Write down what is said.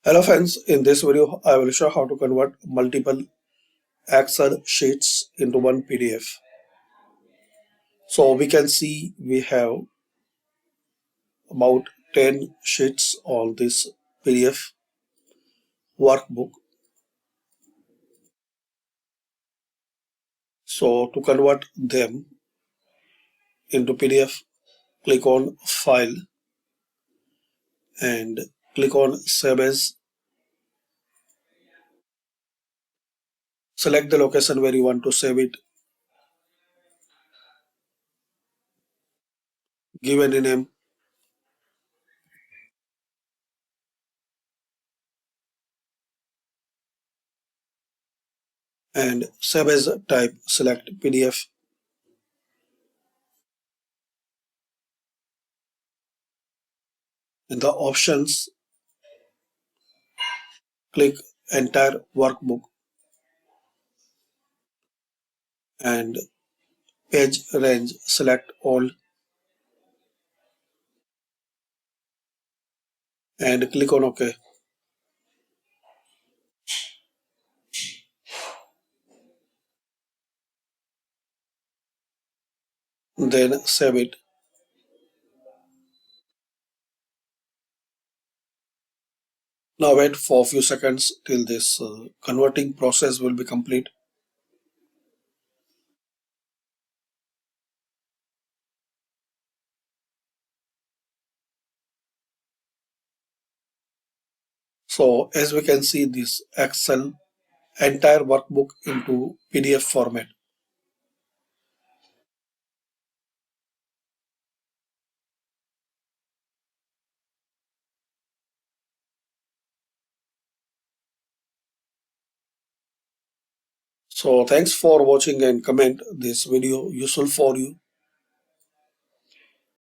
Hello friends, in this video I will show how to convert multiple Excel sheets into one PDF. So we can see we have about 10 sheets on this PDF workbook. So to convert them into PDF, click on File and click on Save As. Select the location where you want to save it. Give any name and Save As type. Select PDF. In the options, click Entire Workbook and page range, select all and click on OK. Then save it. Now wait for a few seconds till this converting process will be complete. So as we can see, this Excel entire workbook into PDF format. So thanks for watching and comment this video useful for you.